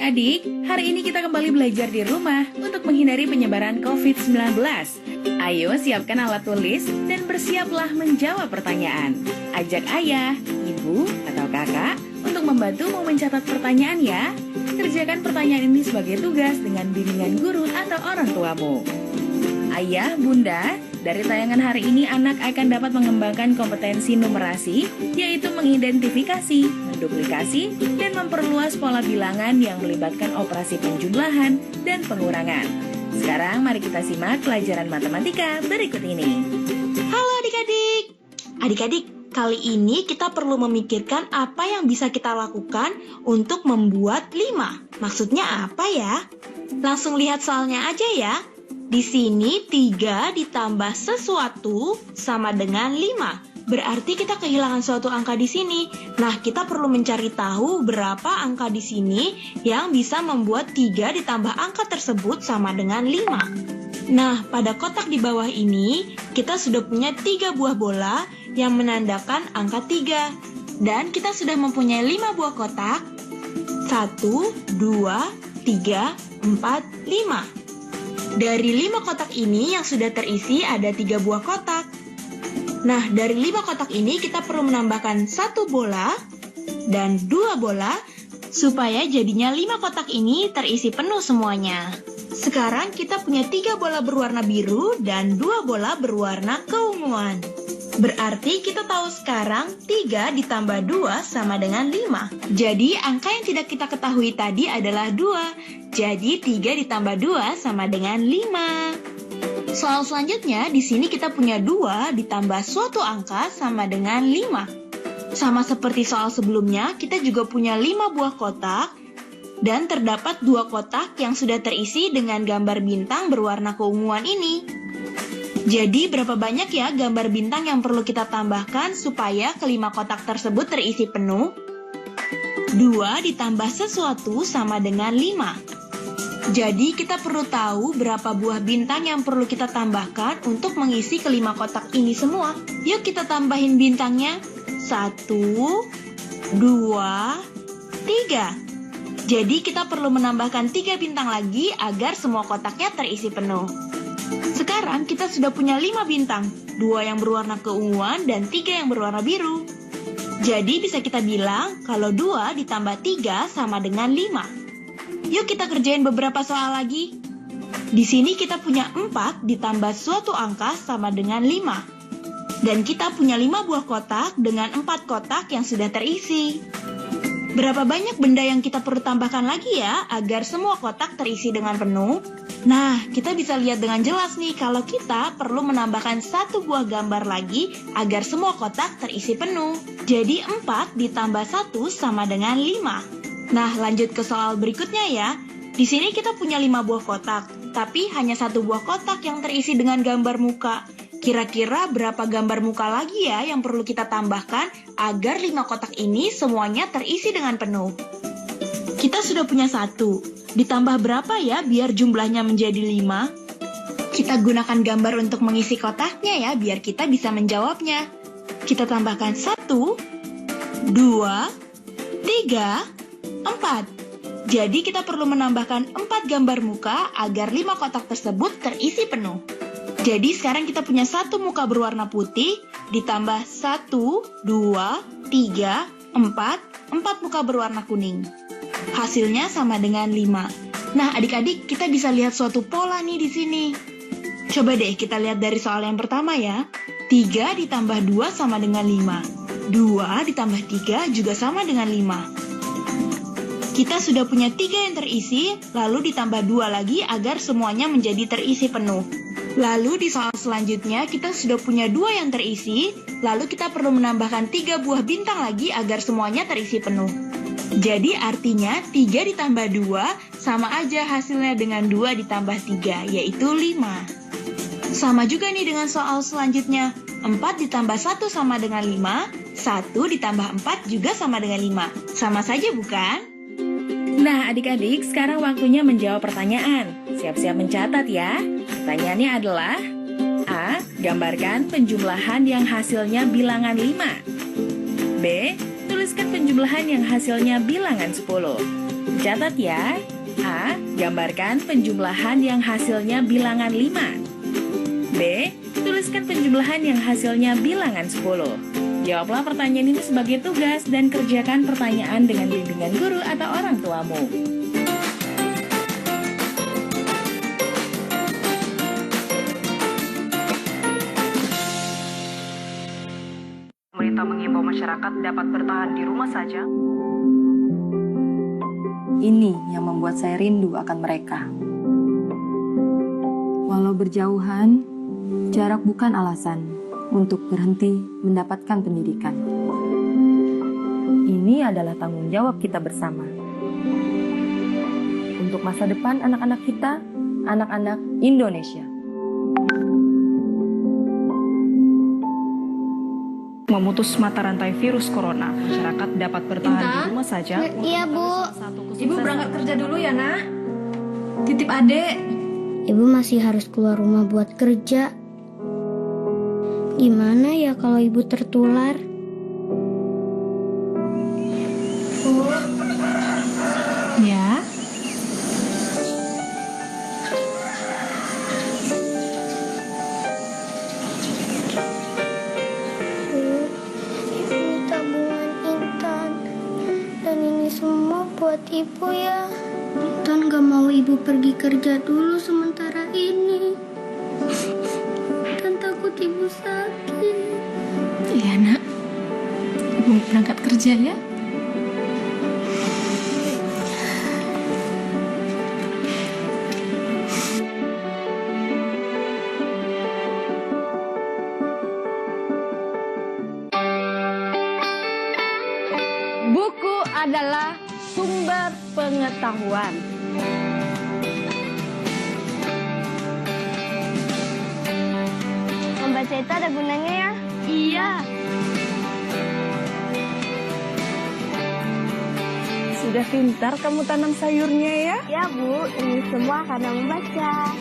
adik-adik, hari ini kita kembali belajar di rumah untuk menghindari penyebaran COVID-19. Ayo siapkan alat tulis dan bersiaplah menjawab pertanyaan. Ajak ayah, ibu, atau kakak untuk membantumu mencatat pertanyaan ya. Kerjakan pertanyaan ini sebagai tugas dengan bimbingan guru atau orang tuamu. Ayah, bunda, dari tayangan hari ini anak akan dapat mengembangkan kompetensi numerasi, yaitu mengidentifikasi, menduplikasi, dan memperluas pola bilangan yang melibatkan operasi penjumlahan dan pengurangan. Sekarang mari kita simak pelajaran matematika berikut ini. Halo adik-adik. Adik-adik, kali ini kita perlu memikirkan apa yang bisa kita lakukan untuk membuat 5. Maksudnya apa ya? Langsung lihat soalnya aja ya. Di sini 3 ditambah sesuatu sama dengan 5. Berarti kita kehilangan suatu angka di sini. Nah, kita perlu mencari tahu berapa angka di sini yang bisa membuat 3 ditambah angka tersebut sama dengan 5. Nah, pada kotak di bawah ini, kita sudah punya 3 buah bola yang menandakan angka 3. Dan kita sudah mempunyai 5 buah kotak. 1, 2, 3, 4, 5. Dari 5 kotak ini yang sudah terisi ada 3 buah kotak. Nah, dari 5 kotak ini kita perlu menambahkan 1 bola dan 2 bola supaya jadinya 5 kotak ini terisi penuh semuanya. Sekarang kita punya 3 bola berwarna biru dan 2 bola berwarna keunguan. Berarti kita tahu sekarang 3 ditambah 2 sama dengan 5. Jadi angka yang tidak kita ketahui tadi adalah 2. Jadi 3 ditambah 2 sama dengan 5. Soal selanjutnya, di sini kita punya 2 ditambah suatu angka sama dengan 5. Sama seperti soal sebelumnya, kita juga punya 5 buah kotak dan terdapat 2 kotak yang sudah terisi dengan gambar bintang berwarna keunguan ini. Jadi berapa banyak ya gambar bintang yang perlu kita tambahkan supaya kelima kotak tersebut terisi penuh? 2 ditambah sesuatu sama dengan 5. Jadi kita perlu tahu berapa buah bintang yang perlu kita tambahkan untuk mengisi kelima kotak ini semua. Yuk kita tambahin bintangnya. 1, 2, 3. Jadi kita perlu menambahkan 3 bintang lagi agar semua kotaknya terisi penuh. Sekarang kita sudah punya 5 bintang, 2 yang berwarna keunguan dan 3 yang berwarna biru. Jadi bisa kita bilang kalau 2 ditambah 3 sama dengan 5. Yuk kita kerjain beberapa soal lagi. Di sini kita punya 4 ditambah suatu angka sama dengan 5. Dan kita punya 5 buah kotak dengan 4 kotak yang sudah terisi. Berapa banyak benda yang kita perlu tambahkan lagi ya agar semua kotak terisi dengan penuh? Nah, kita bisa lihat dengan jelas nih kalau kita perlu menambahkan 1 buah gambar lagi agar semua kotak terisi penuh. Jadi 4 ditambah 1 sama dengan 5. Nah, lanjut ke soal berikutnya ya. Di sini kita punya 5 buah kotak, tapi hanya 1 buah kotak yang terisi dengan gambar muka. Kira-kira berapa gambar muka lagi ya yang perlu kita tambahkan agar 5 kotak ini semuanya terisi dengan penuh? Kita sudah punya 1. Ditambah berapa ya biar jumlahnya menjadi 5? Kita gunakan gambar untuk mengisi kotaknya ya biar kita bisa menjawabnya. Kita tambahkan 1, 2, 3, 4. Jadi kita perlu menambahkan 4 gambar muka agar 5 kotak tersebut terisi penuh. Jadi sekarang kita punya 1 muka berwarna putih, ditambah 1, 2, 3, 4 muka berwarna kuning. Hasilnya sama dengan 5. Nah adik-adik, kita bisa lihat suatu pola nih di sini. Coba deh kita lihat dari soal yang pertama ya. 3 ditambah 2 sama dengan 5. 2 ditambah 3 juga sama dengan 5. Kita sudah punya 3 yang terisi, lalu ditambah 2 lagi agar semuanya menjadi terisi penuh. Lalu di soal selanjutnya kita sudah punya 2 yang terisi, lalu kita perlu menambahkan 3 buah bintang lagi agar semuanya terisi penuh. Jadi artinya 3 ditambah 2 sama aja hasilnya dengan 2 ditambah 3, yaitu 5. Sama juga nih dengan soal selanjutnya, 4 ditambah 1 sama dengan 5, 1 ditambah 4 juga sama dengan 5. Sama saja bukan? Nah adik-adik, sekarang waktunya menjawab pertanyaan. Siap-siap mencatat ya. Pertanyaannya adalah A. Gambarkan penjumlahan yang hasilnya bilangan 5. B. Tuliskan penjumlahan yang hasilnya bilangan 10. Catat ya. A. Gambarkan penjumlahan yang hasilnya bilangan 5. B. Tuliskan penjumlahan yang hasilnya bilangan 10. Jawablah pertanyaan ini sebagai tugas dan kerjakan pertanyaan dengan bimbingan guru atau orang tuamu. Pemerintah mengimbau masyarakat dapat bertahan di rumah saja. Ini yang membuat saya rindu akan mereka. Walau berjauhan, jarak bukan alasan untuk berhenti mendapatkan pendidikan. Ini adalah tanggung jawab kita bersama. Untuk masa depan anak-anak kita, anak-anak Indonesia. Memutus mata rantai virus corona, masyarakat dapat bertahan di rumah saja. Iya, Bu. Ibu berangkat kerja dulu ya, Nak. Titip adek. Ibu masih harus keluar rumah buat kerja. Gimana ya kalau ibu tertular? Ya. Ibu tabungan Intan. Dan ini semua buat ibu ya. Intan gak mau ibu pergi kerja dulu sementara ini. Dan takut ibu sakit. Iya, Nak. Ibu berangkat kerja ya. Buku adalah sumber pengetahuan. Membaca itu ada gunanya ya? Iya. Sudah pintar kamu tanam sayurnya ya? Ya Bu, ini semua karena membaca.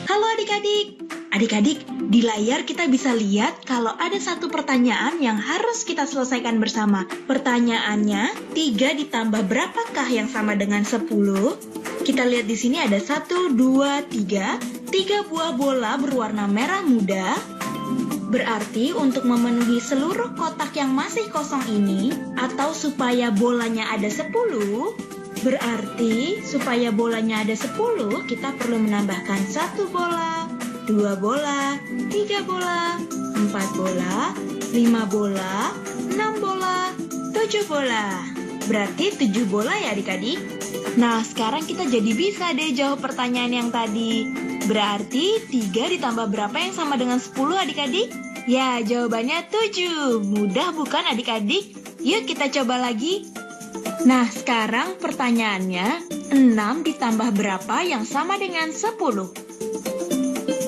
Halo adik-adik. Adik-adik, di layar kita bisa lihat kalau ada satu pertanyaan yang harus kita selesaikan bersama. Pertanyaannya, 3 ditambah berapakah yang sama dengan 10? Kita lihat di sini ada 1, 2, 3. 3 buah bola berwarna merah muda. Berarti untuk memenuhi seluruh kotak yang masih kosong ini, atau supaya bolanya ada 10, berarti supaya bolanya ada 10, kita perlu menambahkan 1 bola, 2 bola, 3 bola, 4 bola, 5 bola, 6 bola, 7 bola. Berarti 7 bola ya adik-adik? Nah, sekarang kita jadi bisa deh jawab pertanyaan yang tadi. Berarti 3 ditambah berapa yang sama dengan 10 adik-adik? Ya, jawabannya 7. Mudah bukan adik-adik? Yuk kita coba lagi. Nah, sekarang pertanyaannya, 6 ditambah berapa yang sama dengan 10?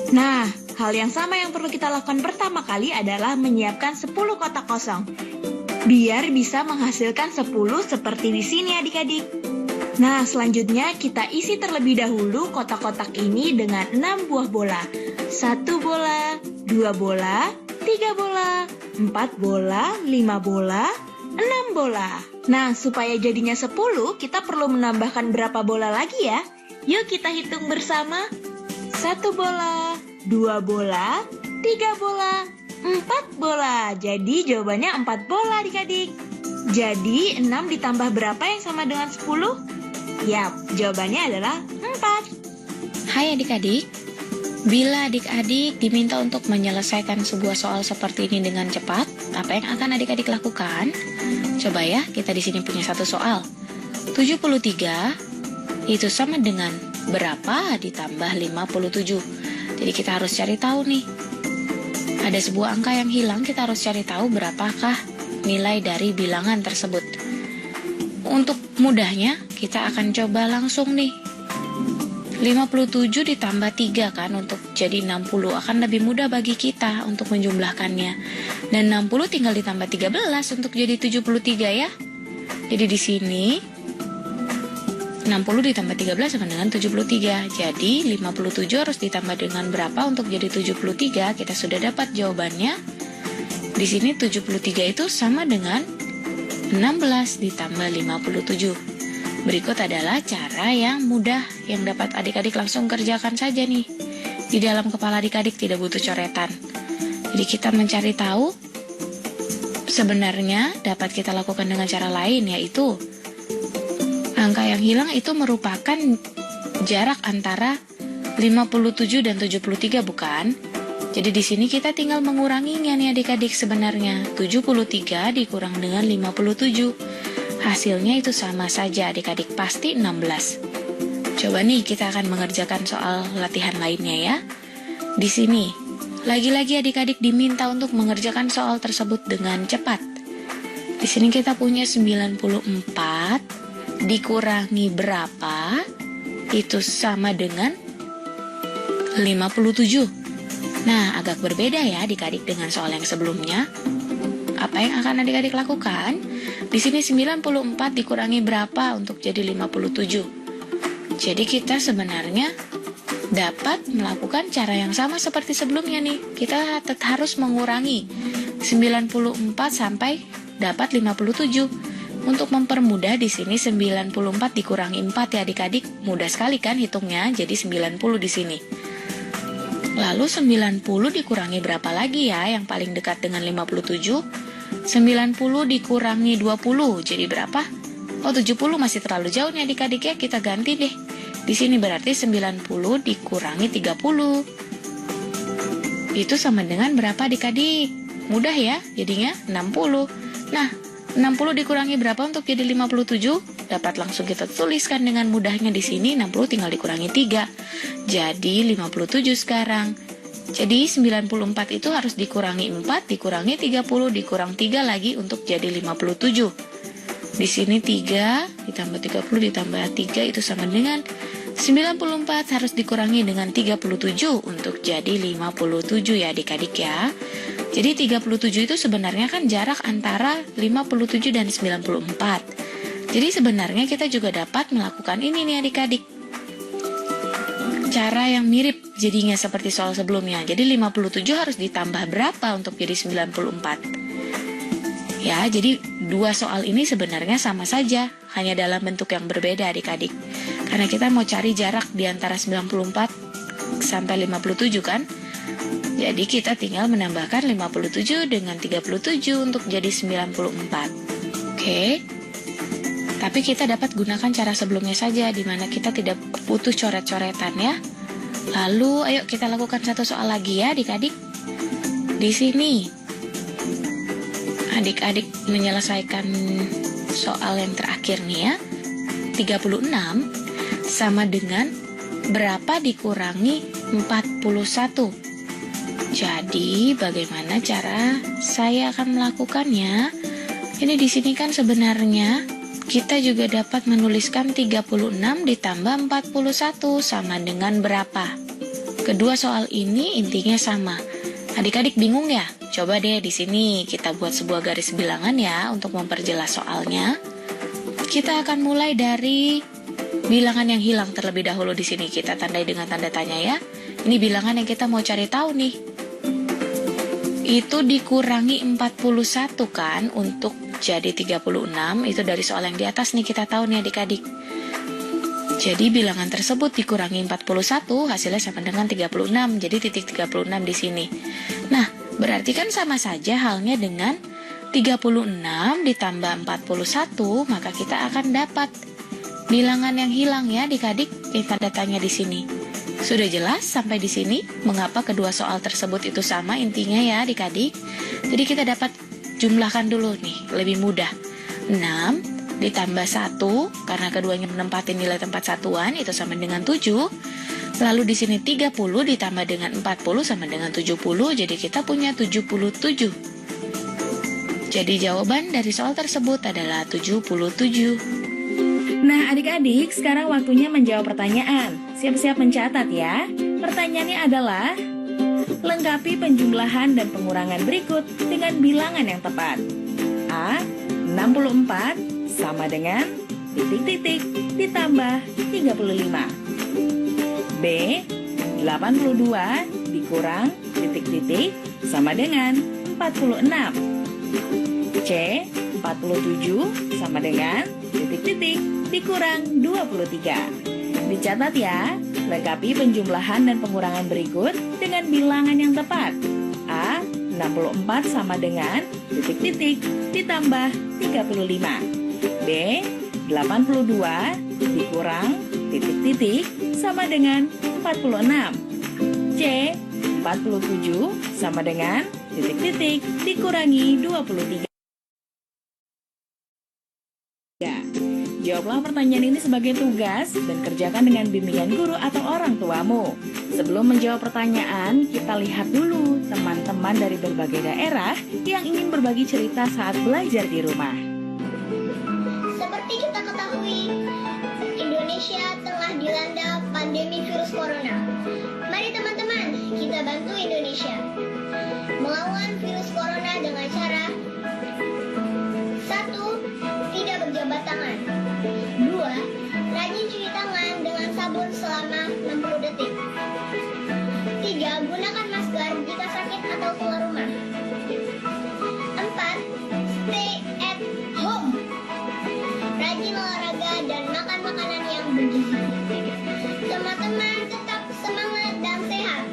Nah, hal yang sama yang perlu kita lakukan pertama kali adalah menyiapkan 10 kotak kosong. Biar bisa menghasilkan 10 seperti di sini adik-adik. Nah, selanjutnya kita isi terlebih dahulu kotak-kotak ini dengan 6 buah bola. 1 bola, 2 bola, 3 bola, 4 bola, 5 bola, 6 bola. Nah, supaya jadinya 10, kita perlu menambahkan berapa bola lagi ya? Yuk kita hitung bersama. 1 bola, 2 bola, 3 bola, 4 bola. Jadi jawabannya 4 bola adik-adik. Jadi 6 ditambah berapa yang sama dengan 10? Yap, jawabannya adalah 4. Hai adik-adik, bila adik-adik diminta untuk menyelesaikan sebuah soal seperti ini dengan cepat, apa yang akan adik-adik lakukan? Coba ya, kita di sini punya satu soal. 73 itu sama dengan berapa ditambah 57. Jadi kita harus cari tahu nih. Ada sebuah angka yang hilang, kita harus cari tahu berapakah nilai dari bilangan tersebut. Untuk mudahnya, kita akan coba langsung nih. 57 ditambah 3 kan untuk jadi 60 akan lebih mudah bagi kita untuk menjumlahkannya. Dan 60 tinggal ditambah 13 untuk jadi 73 ya. Jadi di sini 60 ditambah 13 sama dengan 73. Jadi 57 harus ditambah dengan berapa untuk jadi 73? Kita sudah dapat jawabannya. Di sini 73 itu sama dengan 16 ditambah 57. Berikut adalah cara yang mudah yang dapat adik-adik langsung kerjakan saja nih. Di dalam kepala adik-adik tidak butuh coretan. Jadi kita mencari tahu sebenarnya dapat kita lakukan dengan cara lain, yaitu angka yang hilang itu merupakan jarak antara 57 dan 73, bukan? Jadi di sini kita tinggal menguranginya nih adik-adik sebenarnya. 73 dikurang dengan 57. Hasilnya itu sama saja adik-adik, pasti 16. Coba nih kita akan mengerjakan soal latihan lainnya ya. Di sini, lagi-lagi adik-adik diminta untuk mengerjakan soal tersebut dengan cepat. Di sini kita punya 94 dikurangi berapa, itu sama dengan 57. Nah, agak berbeda ya adik-adik dengan soal yang sebelumnya. Apa yang akan adik-adik lakukan? Di sini 94 dikurangi berapa untuk jadi 57. Jadi kita sebenarnya dapat melakukan cara yang sama seperti sebelumnya nih. Kita harus mengurangi 94 sampai dapat 57. Untuk mempermudah di sini 94 dikurangi 4 ya adik-adik. Mudah sekali kan hitungnya, jadi 90 di sini. Lalu 90 dikurangi berapa lagi ya yang paling dekat dengan 57? 90 dikurangi 20, jadi berapa? Oh, 70 masih terlalu jauh nih adik-adik ya, kita ganti deh. Di sini berarti 90 dikurangi 30. Itu sama dengan berapa adik-adik? Mudah ya, jadinya 60. Nah, 60 dikurangi berapa untuk jadi 57? Dapat langsung kita tuliskan dengan mudahnya di sini. 60 tinggal dikurangi 3. Jadi 57 sekarang. Jadi 94 itu harus dikurangi 4, dikurangi 30, dikurang 3 lagi untuk jadi 57. Di sini 3 ditambah 30 ditambah 3 itu sama dengan 94 harus dikurangi dengan 37 untuk jadi 57 ya adik-adik ya. Jadi 37 itu sebenarnya kan jarak antara 57 dan 94. Jadi sebenarnya kita juga dapat melakukan ini nih adik-adik. Cara yang mirip jadinya seperti soal sebelumnya. Jadi 57 harus ditambah berapa untuk jadi 94? Ya, jadi dua soal ini sebenarnya sama saja, hanya dalam bentuk yang berbeda adik-adik. Karena kita mau cari jarak di antara 94 sampai 57 kan? Jadi kita tinggal menambahkan 57 dengan 37 untuk jadi 94. Oke. Tapi kita dapat gunakan cara sebelumnya saja, di mana kita tidak butuh coret-coretan ya. Lalu ayo kita lakukan satu soal lagi ya adik-adik. Di sini adik-adik menyelesaikan soal yang terakhir nih ya. 36 sama dengan berapa dikurangi 41. Jadi bagaimana cara saya akan melakukannya? Ini di sini kan sebenarnya kita juga dapat menuliskan 36 ditambah 41 sama dengan berapa? Kedua soal ini intinya sama. Adik-adik bingung ya? Coba deh di sini kita buat sebuah garis bilangan ya untuk memperjelas soalnya. Kita akan mulai dari bilangan yang hilang terlebih dahulu di sini. Kita tandai dengan tanda tanya ya. Ini bilangan yang kita mau cari tahu nih. Itu dikurangi 41 kan untuk jadi 36. Itu dari soal yang di atas nih kita tahu nih adik-adik. Jadi bilangan tersebut dikurangi 41 hasilnya sama dengan 36. Jadi titik 36 di sini. Nah, berarti kan sama saja halnya dengan 36 ditambah 41, maka kita akan dapat bilangan yang hilang ya adik-adik. Tanda tanya di sini. Sudah jelas sampai di sini mengapa kedua soal tersebut itu sama intinya ya adik-adik. Jadi kita dapat jumlahkan dulu nih, lebih mudah. 6 ditambah 1 karena keduanya menempati nilai tempat satuan itu sama dengan 7. Lalu di sini 30 ditambah dengan 40 sama dengan 70. Jadi kita punya 77. Jadi jawaban dari soal tersebut adalah 77. Nah adik-adik, sekarang waktunya menjawab pertanyaan. Siap-siap mencatat ya. Pertanyaannya adalah, lengkapi penjumlahan dan pengurangan berikut dengan bilangan yang tepat. A. 64 sama dengan titik-titik, ditambah 35. B. 82 dikurang titik-titik sama dengan 46. C. 47 sama dengan titik-titik dikurang 23. Dicatat ya, lengkapi penjumlahan dan pengurangan berikut dengan bilangan yang tepat. A. 64 sama dengan titik-titik ditambah 35. B. 82 dikurang titik-titik sama dengan 46. C. 47 sama dengan titik-titik dikurangi 23. Jawablah pertanyaan ini sebagai tugas dan kerjakan dengan bimbingan guru atau orang tuamu. Sebelum menjawab pertanyaan, kita lihat dulu teman-teman dari berbagai daerah yang ingin berbagi cerita saat belajar di rumah. Seperti kita ketahui, Indonesia tengah dilanda pandemi virus corona. Mari teman-teman, kita bantu Indonesia melawan virus corona dengan cara 1. Tidak berjabat tangan. 2. Rajin cuci tangan dengan sabun selama 60 detik. 3. Gunakan masker jika sakit atau keluar rumah. 4. Stay at home. Rajin olahraga dan makan makanan yang bergizi. Teman-teman tetap semangat dan sehat.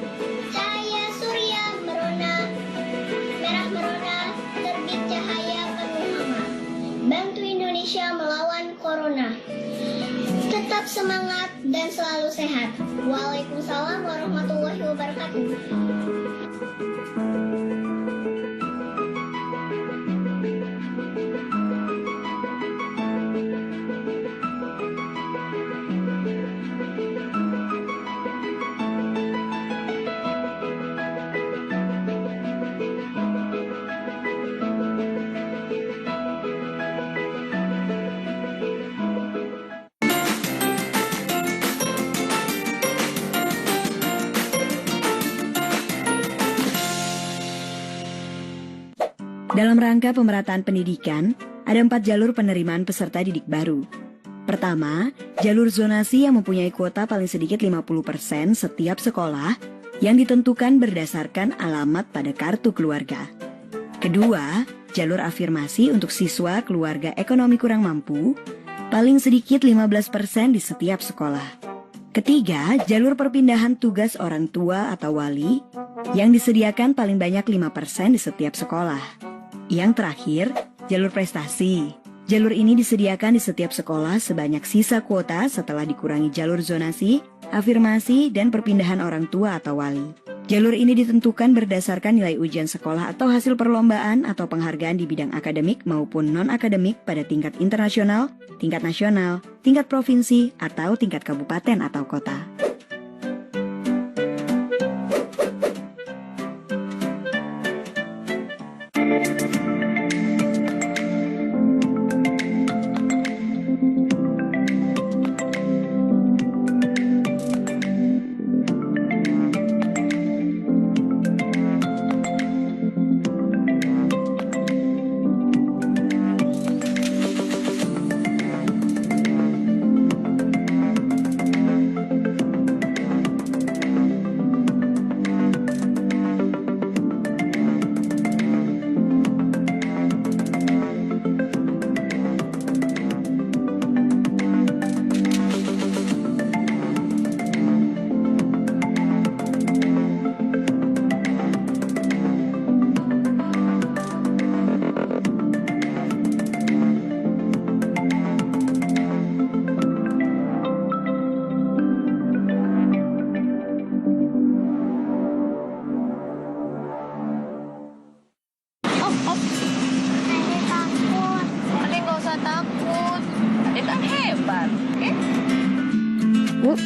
Cahaya surya merah merona, terbit cahaya penuh hama. Bantu Indonesia melawan corona. Tetap semangat dan selalu sehat. Waalaikumsalam warahmatullahi wabarakatuh. Dalam rangka pemerataan pendidikan, ada 4 jalur penerimaan peserta didik baru. Pertama, jalur zonasi yang mempunyai kuota paling sedikit 50% setiap sekolah yang ditentukan berdasarkan alamat pada kartu keluarga. Kedua, jalur afirmasi untuk siswa keluarga ekonomi kurang mampu, paling sedikit 15% di setiap sekolah. Ketiga, jalur perpindahan tugas orang tua atau wali yang disediakan paling banyak 5% di setiap sekolah. Yang terakhir, jalur prestasi. Jalur ini disediakan di setiap sekolah sebanyak sisa kuota setelah dikurangi jalur zonasi, afirmasi, dan perpindahan orang tua atau wali. Jalur ini ditentukan berdasarkan nilai ujian sekolah atau hasil perlombaan atau penghargaan di bidang akademik maupun non-akademik pada tingkat internasional, tingkat nasional, tingkat provinsi, atau tingkat kabupaten atau kota.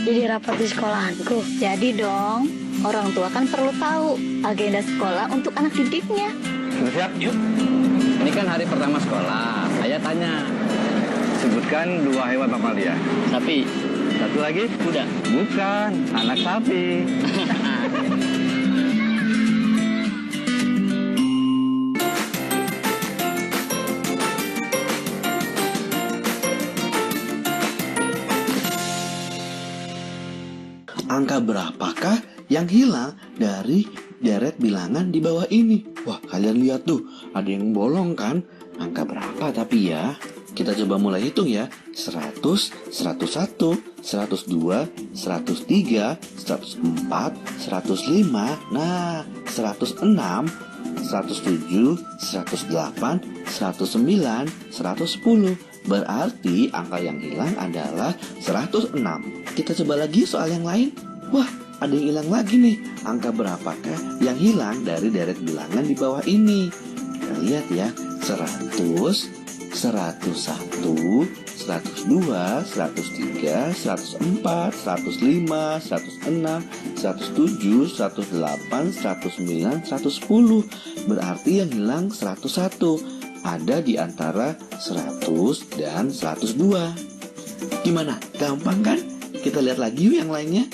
Jadi rapat di sekolahanku. Jadi dong, orang tua kan perlu tahu agenda sekolah untuk anak didiknya. Siap, yuk. Ini kan hari pertama sekolah. Ayah tanya, sebutkan 2 hewan mamalia. Sapi. Satu lagi? Kuda. Bukan, anak sapi. yang hilang dari deret bilangan di bawah ini. Wah, kalian lihat tuh, ada yang bolong kan? Angka berapa tapi ya? Kita coba mulai hitung ya. 100, 101, 102, 103, 104, 105, nah 106, 107, 108, 109, 110. Berarti angka yang hilang adalah 106. Kita coba lagi soal yang lain. Wah, ada yang hilang lagi nih. Angka berapakah yang hilang dari deret bilangan di bawah ini? Kita lihat ya. 100, 101, 102, 103, 104, 105, 106, 107, 108, 109, 110. Berarti yang hilang 101. Ada di antara 100 dan 102. Gimana? Gampang kan? Kita lihat lagi yuk yang lainnya.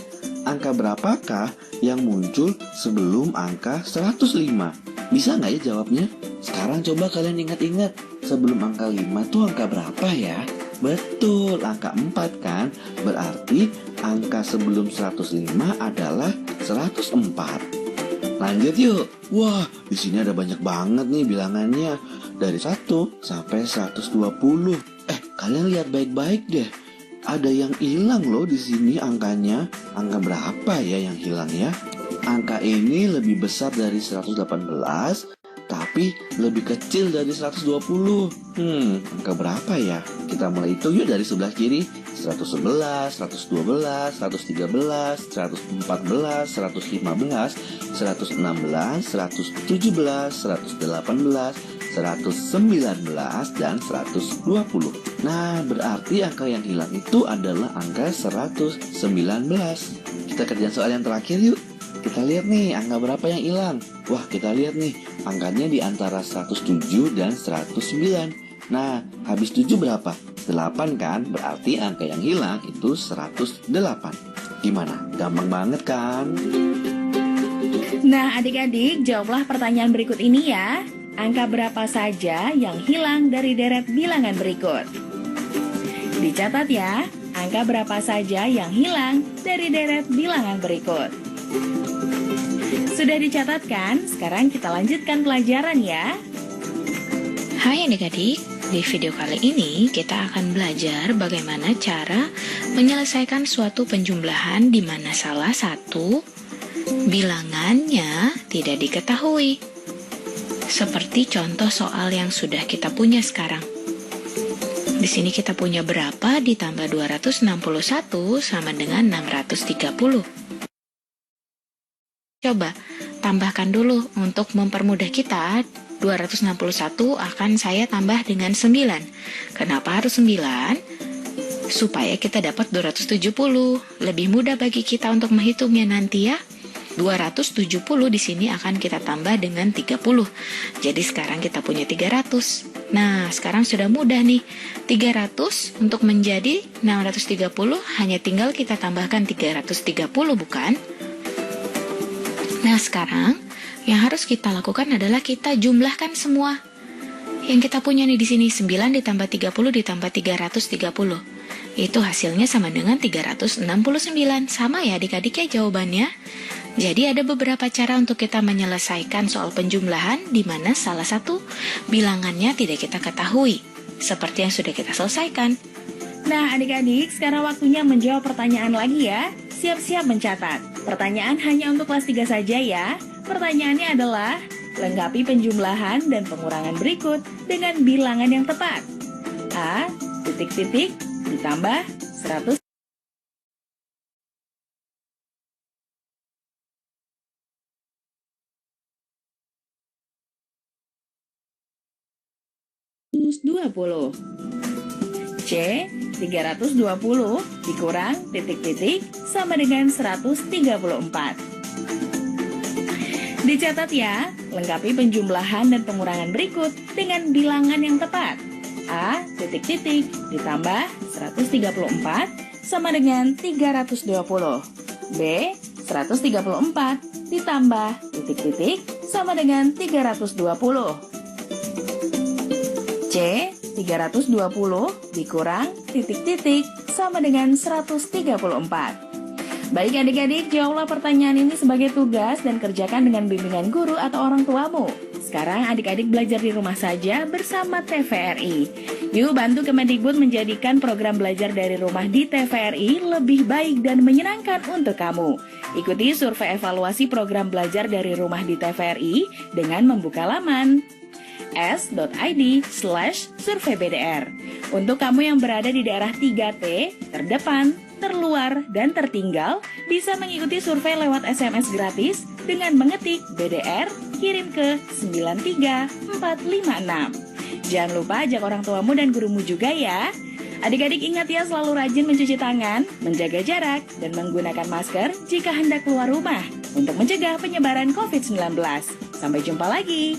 Angka berapakah yang muncul sebelum angka 105? Bisa nggak ya jawabnya? Sekarang coba kalian ingat-ingat. Sebelum angka 5 tuh angka berapa ya? Betul, angka 4 kan? Berarti angka sebelum 105 adalah 104. Lanjut yuk. Wah, di sini ada banyak banget nih bilangannya. Dari 1 sampai 120. Kalian lihat baik-baik deh. Ada yang hilang loh di sini angkanya. Angka berapa ya yang hilang ya? Angka ini lebih besar dari 118, tapi lebih kecil dari 120. Angka berapa ya? Kita mulai hitung yuk dari sebelah kiri. 111, 112, 113, 114, 115, 116, 117, 118, 119, dan 120. Nah, berarti angka yang hilang itu adalah angka 119. Kita kerjain soal yang terakhir yuk. Kita lihat nih, angka berapa yang hilang? Wah, kita lihat nih, angkanya di antara 107 dan 109. Nah, habis 7 berapa? 8 kan? Berarti angka yang hilang itu 108. Gimana? Gampang banget kan? Nah, adik-adik, jawablah pertanyaan berikut ini ya. Angka berapa saja yang hilang dari deret bilangan berikut? Dicatat ya, angka berapa saja yang hilang dari deret bilangan berikut. Sudah dicatat kan? Sekarang kita lanjutkan pelajaran ya. Hai adik-adik, di video kali ini kita akan belajar bagaimana cara menyelesaikan suatu penjumlahan di mana salah satu bilangannya tidak diketahui. Seperti contoh soal yang sudah kita punya sekarang. Di sini kita punya berapa ditambah 261 sama dengan 630. Coba tambahkan dulu untuk mempermudah kita. 261 akan saya tambah dengan 9. Kenapa harus 9? Supaya kita dapat 270. Lebih mudah bagi kita untuk menghitungnya nanti ya. 270 di sini akan kita tambah dengan 30. Jadi sekarang kita punya 300. Nah, sekarang sudah mudah nih. 300 untuk menjadi 630 hanya tinggal kita tambahkan 330, bukan? Nah, sekarang yang harus kita lakukan adalah kita jumlahkan semua. Yang kita punya nih di sini 9 ditambah 30 ditambah 330. Itu hasilnya sama dengan 369. Sama ya adik-adik ya jawabannya. Jadi ada beberapa cara untuk kita menyelesaikan soal penjumlahan di mana salah satu bilangannya tidak kita ketahui, seperti yang sudah kita selesaikan. Nah adik-adik, sekarang waktunya menjawab pertanyaan lagi ya. Siap-siap mencatat. Pertanyaan hanya untuk kelas 3 saja ya. Pertanyaannya adalah, lengkapi penjumlahan dan pengurangan berikut dengan bilangan yang tepat. A, titik-titik, ditambah 100. C, 320 dikurang titik-titik sama dengan 134. Dicatat ya, lengkapi penjumlahan dan pengurangan berikut dengan bilangan yang tepat. A, titik-titik, ditambah 134 sama dengan 320. B, 134, ditambah titik-titik sama dengan 320. C, 320 dikurang titik-titik sama dengan 134. Baik adik-adik, jawablah pertanyaan ini sebagai tugas dan kerjakan dengan bimbingan guru atau orang tuamu. Sekarang adik-adik belajar di rumah saja bersama TVRI. Yuk bantu Kemendikbud menjadikan program belajar dari rumah di TVRI lebih baik dan menyenangkan untuk kamu. Ikuti survei evaluasi program belajar dari rumah di TVRI dengan membuka laman s.id/surveybdr. Untuk kamu yang berada di daerah 3T, terdepan, terluar, dan tertinggal, bisa mengikuti survei lewat SMS gratis dengan mengetik BDR, kirim ke 93456. Jangan lupa ajak orang tuamu dan gurumu juga ya. Adik-adik ingat ya, selalu rajin mencuci tangan, menjaga jarak, dan menggunakan masker jika hendak keluar rumah untuk mencegah penyebaran COVID-19. Sampai jumpa lagi.